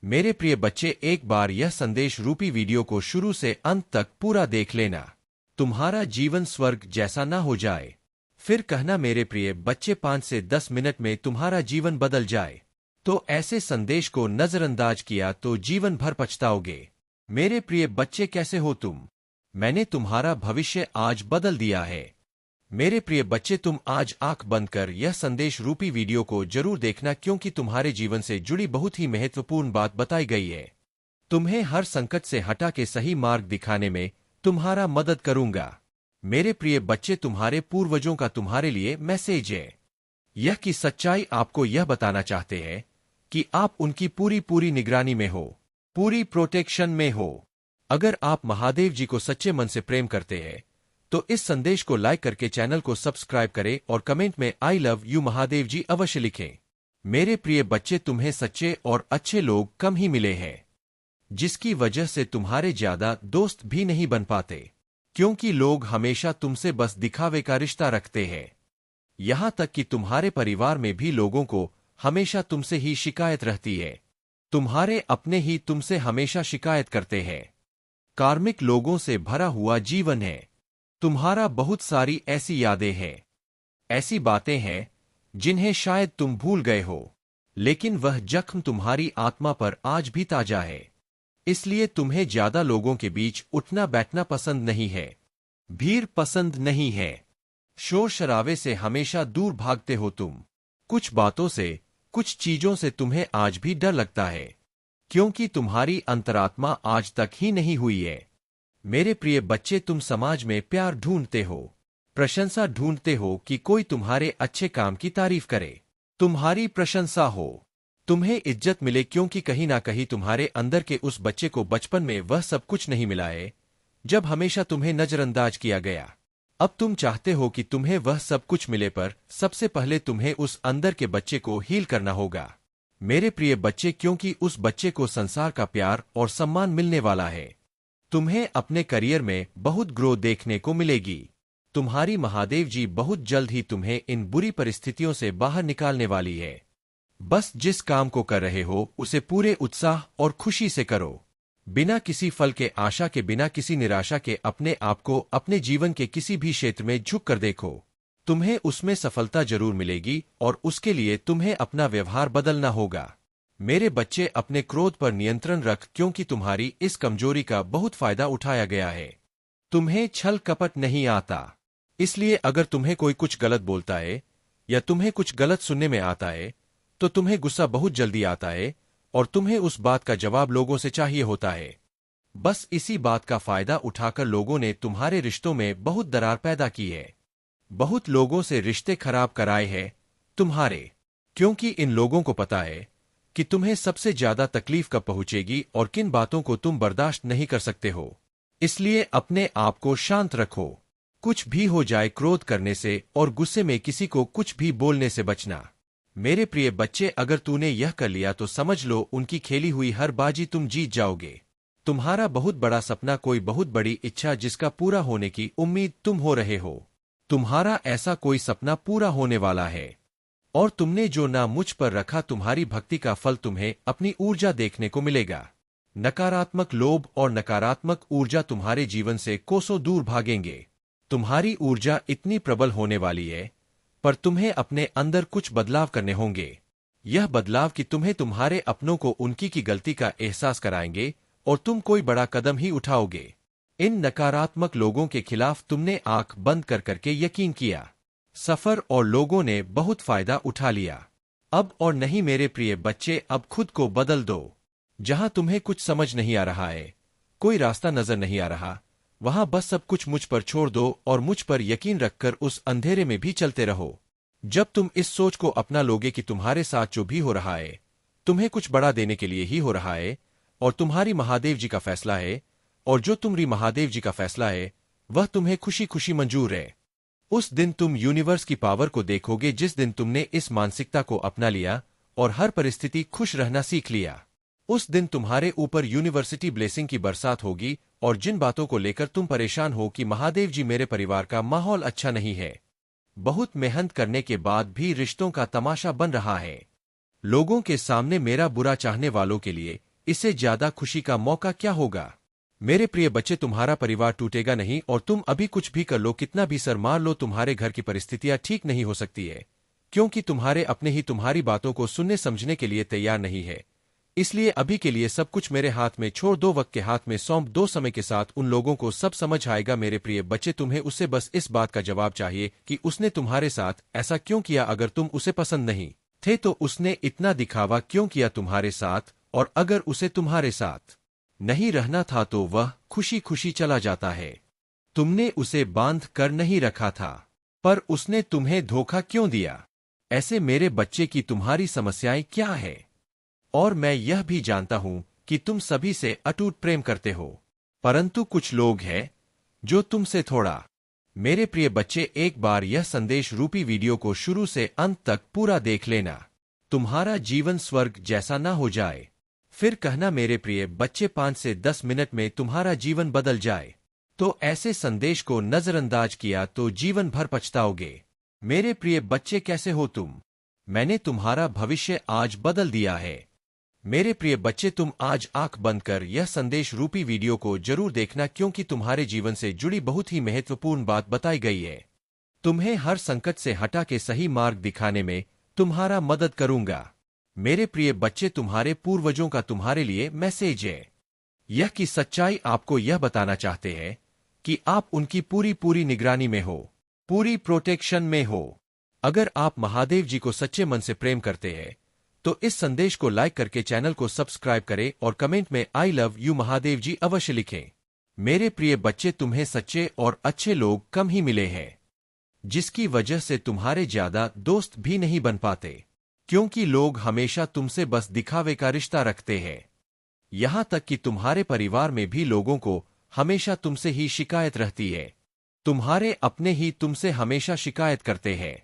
मेरे प्रिय बच्चे, एक बार यह संदेश रूपी वीडियो को शुरू से अंत तक पूरा देख लेना। तुम्हारा जीवन स्वर्ग जैसा ना हो जाए। फिर कहना मेरे प्रिय बच्चे 5 से 10 मिनट में तुम्हारा जीवन बदल जाए। तो ऐसे संदेश को नजरअंदाज किया तो जीवन भर पछताओगे। मेरे प्रिय बच्चे, कैसे हो तुम? मैंने तुम्हारा भविष्य आज बदल दिया है। मेरे प्रिय बच्चे, तुम आज आंख बंद कर यह संदेश रूपी वीडियो को जरूर देखना, क्योंकि तुम्हारे जीवन से जुड़ी बहुत ही महत्वपूर्ण बात बताई गई है। तुम्हें हर संकट से हटा के सही मार्ग दिखाने में तुम्हारा मदद करूंगा। मेरे प्रिय बच्चे, तुम्हारे पूर्वजों का तुम्हारे लिए मैसेज है। यह की सच्चाई आपको यह बताना चाहते हैं कि आप उनकी पूरी निगरानी में हो, पूरी प्रोटेक्शन में हो। अगर आप महादेव जी को सच्चे मन से प्रेम करते हैं तो इस संदेश को लाइक करके चैनल को सब्सक्राइब करें और कमेंट में आई लव यू महादेव जी अवश्य लिखें। मेरे प्रिय बच्चे, तुम्हें सच्चे और अच्छे लोग कम ही मिले हैं, जिसकी वजह से तुम्हारे ज्यादा दोस्त भी नहीं बन पाते, क्योंकि लोग हमेशा तुमसे बस दिखावे का रिश्ता रखते हैं। यहां तक कि तुम्हारे परिवार में भी लोगों को हमेशा तुमसे ही शिकायत रहती है। तुम्हारे अपने ही तुमसे हमेशा शिकायत करते हैं। कार्मिक लोगों से भरा हुआ जीवन है। तुम्हारा बहुत सारी ऐसी यादें हैं, ऐसी बातें हैं जिन्हें शायद तुम भूल गए हो, लेकिन वह जख्म तुम्हारी आत्मा पर आज भी ताजा है। इसलिए तुम्हें ज्यादा लोगों के बीच उठना बैठना पसंद नहीं है, भीड़ पसंद नहीं है, शोर शराबे से हमेशा दूर भागते हो तुम। कुछ बातों से, कुछ चीजों से तुम्हें आज भी डर लगता है, क्योंकि तुम्हारी अंतरात्मा आज तक ही नहीं हुई है। मेरे प्रिय बच्चे, तुम समाज में प्यार ढूंढते हो, प्रशंसा ढूंढते हो कि कोई तुम्हारे अच्छे काम की तारीफ करे, तुम्हारी प्रशंसा हो, तुम्हें इज्जत मिले, क्योंकि कहीं ना कहीं तुम्हारे अंदर के उस बच्चे को बचपन में वह सब कुछ नहीं मिला है जब हमेशा तुम्हें नजरअंदाज किया गया। अब तुम चाहते हो कि तुम्हें वह सब कुछ मिले, पर सबसे पहले तुम्हें उस अंदर के बच्चे को हील करना होगा। मेरे प्रिय बच्चे, क्योंकि उस बच्चे को संसार का प्यार और सम्मान मिलने वाला है। तुम्हें अपने करियर में बहुत ग्रोथ देखने को मिलेगी। तुम्हारी महादेव जी बहुत जल्द ही तुम्हें इन बुरी परिस्थितियों से बाहर निकालने वाली है। बस जिस काम को कर रहे हो उसे पूरे उत्साह और खुशी से करो, बिना किसी फल के आशा के, बिना किसी निराशा के। अपने आप को अपने जीवन के किसी भी क्षेत्र में झुक कर देखो, तुम्हें उसमें सफलता जरूर मिलेगी, और उसके लिए तुम्हें अपना व्यवहार बदलना होगा। मेरे बच्चे, अपने क्रोध पर नियंत्रण रख, क्योंकि तुम्हारी इस कमजोरी का बहुत फायदा उठाया गया है। तुम्हें छल कपट नहीं आता, इसलिए अगर तुम्हें कोई कुछ गलत बोलता है या तुम्हें कुछ गलत सुनने में आता है तो तुम्हें गुस्सा बहुत जल्दी आता है, और तुम्हें उस बात का जवाब लोगों से चाहिए होता है। बस इसी बात का फायदा उठाकर लोगों ने तुम्हारे रिश्तों में बहुत दरार पैदा की है। बहुत लोगों से रिश्ते खराब कराए हैं तुम्हारे, क्योंकि इन लोगों को पता है कि तुम्हें सबसे ज्यादा तकलीफ कब पहुंचेगी और किन बातों को तुम बर्दाश्त नहीं कर सकते हो। इसलिए अपने आप को शांत रखो। कुछ भी हो जाए, क्रोध करने से और गुस्से में किसी को कुछ भी बोलने से बचना। मेरे प्रिय बच्चे, अगर तूने यह कर लिया तो समझ लो उनकी खेली हुई हर बाजी तुम जीत जाओगे। तुम्हारा बहुत बड़ा सपना, कोई बहुत बड़ी इच्छा जिसका पूरा होने की उम्मीद तुम हो रहे हो, तुम्हारा ऐसा कोई सपना पूरा होने वाला है। और तुमने जो नाम मुझ पर रखा, तुम्हारी भक्ति का फल तुम्हें अपनी ऊर्जा देखने को मिलेगा। नकारात्मक लोभ और नकारात्मक ऊर्जा तुम्हारे जीवन से कोसों दूर भागेंगे। तुम्हारी ऊर्जा इतनी प्रबल होने वाली है, पर तुम्हें अपने अंदर कुछ बदलाव करने होंगे। यह बदलाव कि तुम्हें तुम्हारे अपनों को उनकी की गलती का एहसास कराएंगे और तुम कोई बड़ा कदम ही उठाओगे। इन नकारात्मक लोगों के खिलाफ तुमने आंख बंद कर करके यकीन किया, सफर और लोगों ने बहुत फायदा उठा लिया। अब और नहीं मेरे प्रिय बच्चे, अब खुद को बदल दो। जहां तुम्हें कुछ समझ नहीं आ रहा है, कोई रास्ता नजर नहीं आ रहा, वहां बस सब कुछ मुझ पर छोड़ दो और मुझ पर यकीन रखकर उस अंधेरे में भी चलते रहो। जब तुम इस सोच को अपना लोगे कि तुम्हारे साथ जो भी हो रहा है तुम्हें कुछ बड़ा देने के लिए ही हो रहा है, और तुम्हारी महादेव जी का फैसला है, और जो तुम्हारी महादेव जी का फैसला है वह तुम्हें खुशी खुशी मंजूर है, उस दिन तुम यूनिवर्स की पावर को देखोगे। जिस दिन तुमने इस मानसिकता को अपना लिया और हर परिस्थिति खुश रहना सीख लिया, उस दिन तुम्हारे ऊपर यूनिवर्सिटी ब्लेसिंग की बरसात होगी। और जिन बातों को लेकर तुम परेशान हो कि महादेव जी मेरे परिवार का माहौल अच्छा नहीं है, बहुत मेहनत करने के बाद भी रिश्तों का तमाशा बन रहा है, लोगों के सामने मेरा बुरा चाहने वालों के लिए इससे ज्यादा खुशी का मौका क्या होगा। मेरे प्रिय बच्चे, तुम्हारा परिवार टूटेगा नहीं, और तुम अभी कुछ भी कर लो, कितना भी सर मार लो, तुम्हारे घर की परिस्थितियां ठीक नहीं हो सकती है, क्योंकि तुम्हारे अपने ही तुम्हारी बातों को सुनने समझने के लिए तैयार नहीं है। इसलिए अभी के लिए सब कुछ मेरे हाथ में छोड़ दो, वक्त के हाथ में सौंप दो, समय के साथ उन लोगों को सब समझ आएगा। मेरे प्रिय बच्चे, तुम्हें उससे बस इस बात का जवाब चाहिए कि उसने तुम्हारे साथ ऐसा क्यों किया। अगर तुम उसे पसंद नहीं थे तो उसने इतना दिखावा क्यों किया तुम्हारे साथ, और अगर उसे तुम्हारे साथ नहीं रहना था तो वह खुशी खुशी चला जाता है। तुमने उसे बांध कर नहीं रखा था, पर उसने तुम्हें धोखा क्यों दिया। ऐसे मेरे बच्चे की तुम्हारी समस्याएं क्या है, और मैं यह भी जानता हूं कि तुम सभी से अटूट प्रेम करते हो, परंतु कुछ लोग हैं जो तुमसे थोड़ा। मेरे प्रिय बच्चे, एक बार यह संदेश रूपी वीडियो को शुरू से अंत तक पूरा देख लेना, तुम्हारा जीवन स्वर्ग जैसा ना हो जाए। फिर कहना मेरे प्रिय बच्चे, 5 से 10 मिनट में तुम्हारा जीवन बदल जाए। तो ऐसे संदेश को नजरअंदाज किया तो जीवन भर पछताओगे। मेरे प्रिय बच्चे, कैसे हो तुम? मैंने तुम्हारा भविष्य आज बदल दिया है। मेरे प्रिय बच्चे, तुम आज आंख बंद कर यह संदेश रूपी वीडियो को जरूर देखना, क्योंकि तुम्हारे जीवन से जुड़ी बहुत ही महत्वपूर्ण बात बताई गई है। तुम्हें हर संकट से हटा के सही मार्ग दिखाने में तुम्हारा मदद करूंगा। मेरे प्रिय बच्चे, तुम्हारे पूर्वजों का तुम्हारे लिए मैसेज है। यह की सच्चाई आपको यह बताना चाहते हैं कि आप उनकी पूरी पूरी निगरानी में हो, पूरी प्रोटेक्शन में हो। अगर आप महादेव जी को सच्चे मन से प्रेम करते हैं तो इस संदेश को लाइक करके चैनल को सब्सक्राइब करें और कमेंट में आई लव यू महादेव जी अवश्य लिखें। मेरे प्रिय बच्चे, तुम्हें सच्चे और अच्छे लोग कम ही मिले हैं, जिसकी वजह से तुम्हारे ज्यादा दोस्त भी नहीं बन पाते, क्योंकि लोग हमेशा तुमसे बस दिखावे का रिश्ता रखते हैं। यहां तक कि तुम्हारे परिवार में भी लोगों को हमेशा तुमसे ही शिकायत रहती है। तुम्हारे अपने ही तुमसे हमेशा शिकायत करते हैं।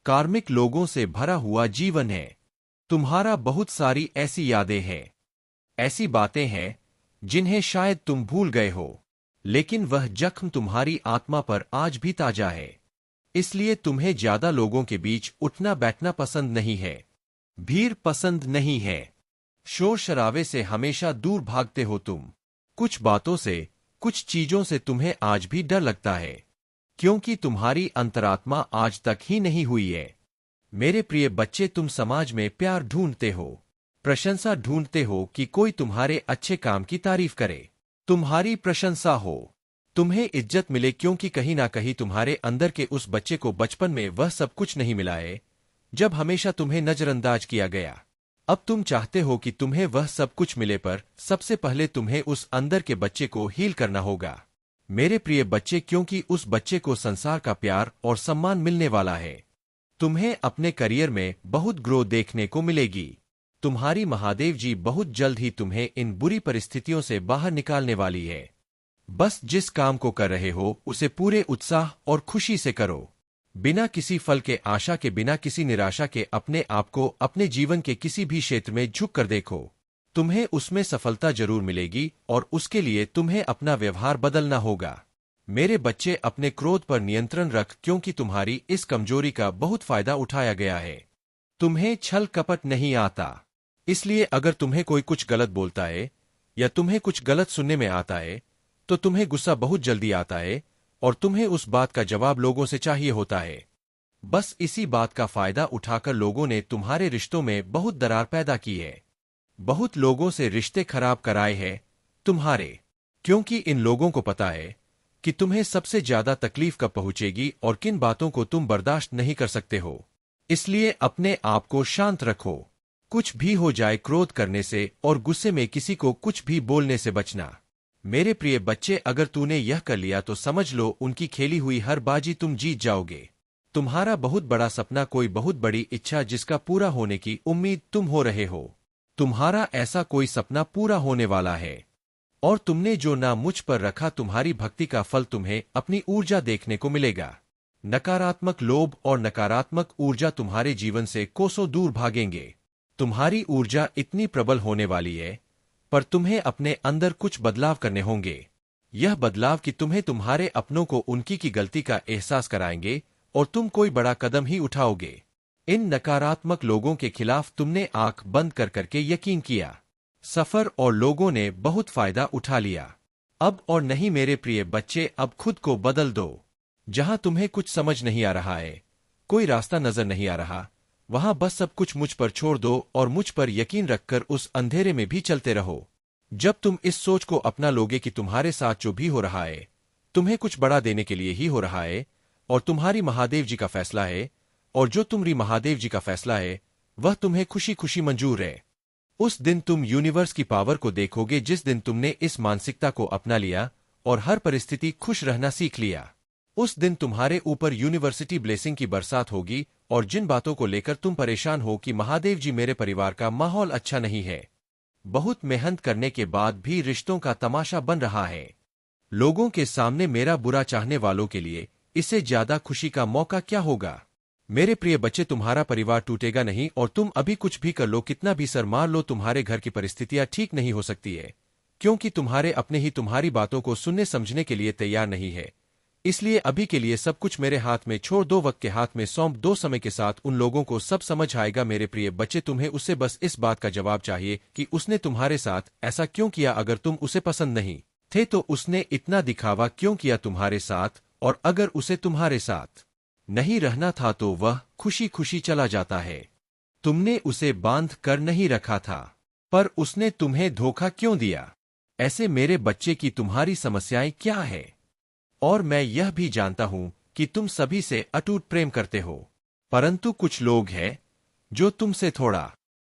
कार्मिक लोगों से भरा हुआ जीवन है। तुम्हारा बहुत सारी ऐसी यादें हैं, ऐसी बातें हैं जिन्हें शायद तुम भूल गए हो, लेकिन वह जख्म तुम्हारी आत्मा पर आज भी ताजा है। इसलिए तुम्हें ज्यादा लोगों के बीच उठना बैठना पसंद नहीं है, भीड़ पसंद नहीं है, शोर शराबे से हमेशा दूर भागते हो तुम। कुछ बातों से, कुछ चीजों से तुम्हें आज भी डर लगता है, क्योंकि तुम्हारी अंतरात्मा आज तक ही नहीं हुई है। मेरे प्रिय बच्चे, तुम समाज में प्यार ढूंढते हो, प्रशंसा ढूंढते हो कि कोई तुम्हारे अच्छे काम की तारीफ करे, तुम्हारी प्रशंसा हो, तुम्हें इज्जत मिले, क्योंकि कहीं ना कहीं तुम्हारे अंदर के उस बच्चे को बचपन में वह सब कुछ नहीं मिला है जब हमेशा तुम्हें नजरअंदाज किया गया। अब तुम चाहते हो कि तुम्हें वह सब कुछ मिले, पर सबसे पहले तुम्हें उस अंदर के बच्चे को हील करना होगा। मेरे प्रिय बच्चे, क्योंकि उस बच्चे को संसार का प्यार और सम्मान मिलने वाला है। तुम्हें अपने करियर में बहुत ग्रोथ देखने को मिलेगी। तुम्हारी महादेव जी बहुत जल्द ही तुम्हें इन बुरी परिस्थितियों से बाहर निकालने वाली है। बस जिस काम को कर रहे हो उसे पूरे उत्साह और खुशी से करो, बिना किसी फल के आशा के, बिना किसी निराशा के। अपने आप को अपने जीवन के किसी भी क्षेत्र में झुक कर देखो, तुम्हें उसमें सफलता जरूर मिलेगी, और उसके लिए तुम्हें अपना व्यवहार बदलना होगा। मेरे बच्चे, अपने क्रोध पर नियंत्रण रख, क्योंकि तुम्हारी इस कमजोरी का बहुत फायदा उठाया गया है। तुम्हें छल कपट नहीं आता, इसलिए अगर तुम्हें कोई कुछ गलत बोलता है या तुम्हें कुछ गलत सुनने में आता है तो तुम्हें गुस्सा बहुत जल्दी आता है, और तुम्हें उस बात का जवाब लोगों से चाहिए होता है। बस इसी बात का फायदा उठाकर लोगों ने तुम्हारे रिश्तों में बहुत दरार पैदा की है। बहुत लोगों से रिश्ते खराब कराए हैं तुम्हारे, क्योंकि इन लोगों को पता है कि तुम्हें सबसे ज्यादा तकलीफ कब पहुंचेगी और किन बातों को तुम बर्दाश्त नहीं कर सकते हो। इसलिए अपने आप को शांत रखो। कुछ भी हो जाए, क्रोध करने से और गुस्से में किसी को कुछ भी बोलने से बचना। मेरे प्रिय बच्चे, अगर तूने यह कर लिया तो समझ लो उनकी खेली हुई हर बाजी तुम जीत जाओगे। तुम्हारा बहुत बड़ा सपना, कोई बहुत बड़ी इच्छा जिसका पूरा होने की उम्मीद तुम हो रहे हो, तुम्हारा ऐसा कोई सपना पूरा होने वाला है। और तुमने जो नाम मुझ पर रखा, तुम्हारी भक्ति का फल तुम्हें अपनी ऊर्जा देखने को मिलेगा। नकारात्मक लोभ और नकारात्मक ऊर्जा तुम्हारे जीवन से कोसों दूर भागेंगे। तुम्हारी ऊर्जा इतनी प्रबल होने वाली है, पर तुम्हें अपने अंदर कुछ बदलाव करने होंगे। यह बदलाव कि तुम्हें तुम्हारे अपनों को उनकी की गलती का एहसास कराएंगे और तुम कोई बड़ा कदम ही उठाओगे। इन नकारात्मक लोगों के खिलाफ तुमने आंख बंद कर करके यकीन किया, सफर और लोगों ने बहुत फायदा उठा लिया। अब और नहीं मेरे प्रिय बच्चे, अब खुद को बदल दो। जहां तुम्हें कुछ समझ नहीं आ रहा है, कोई रास्ता नजर नहीं आ रहा, वहां बस सब कुछ मुझ पर छोड़ दो और मुझ पर यकीन रखकर उस अंधेरे में भी चलते रहो। जब तुम इस सोच को अपना लोगे कि तुम्हारे साथ जो भी हो रहा है तुम्हें कुछ बड़ा देने के लिए ही हो रहा है, और तुम्हारी महादेव जी का फैसला है, और जो तुम्हारी महादेव जी का फैसला है वह तुम्हें खुशी खुशी मंजूर है, उस दिन तुम यूनिवर्स की पावर को देखोगे। जिस दिन तुमने इस मानसिकता को अपना लिया और हर परिस्थिति खुश रहना सीख लिया, उस दिन तुम्हारे ऊपर यूनिवर्सिटी ब्लेसिंग की बरसात होगी। और जिन बातों को लेकर तुम परेशान हो कि महादेव जी मेरे परिवार का माहौल अच्छा नहीं है, बहुत मेहनत करने के बाद भी रिश्तों का तमाशा बन रहा है, लोगों के सामने मेरा बुरा चाहने वालों के लिए इससे ज्यादा खुशी का मौका क्या होगा। मेरे प्रिय बच्चे, तुम्हारा परिवार टूटेगा नहीं, और तुम अभी कुछ भी कर लो, कितना भी सर मार लो, तुम्हारे घर की परिस्थितियां ठीक नहीं हो सकती है, क्योंकि तुम्हारे अपने ही तुम्हारी बातों को सुनने समझने के लिए तैयार नहीं है। इसलिए अभी के लिए सब कुछ मेरे हाथ में छोड़ दो, वक्त के हाथ में सौंप दो। समय के साथ उन लोगों को सब समझ आएगा। मेरे प्रिय बच्चे, तुम्हें उससे बस इस बात का जवाब चाहिए कि उसने तुम्हारे साथ ऐसा क्यों किया। अगर तुम उसे पसंद नहीं थे तो उसने इतना दिखावा क्यों किया तुम्हारे साथ, और अगर उसे तुम्हारे साथ नहीं रहना था तो वह खुशी खुशी चला जाता है। तुमने उसे बांध कर नहीं रखा था, पर उसने तुम्हें धोखा क्यों दिया। ऐसे मेरे बच्चे की तुम्हारी समस्याएं क्या है, और मैं यह भी जानता हूं कि तुम सभी से अटूट प्रेम करते हो, परंतु कुछ लोग हैं जो तुमसे थोड़ा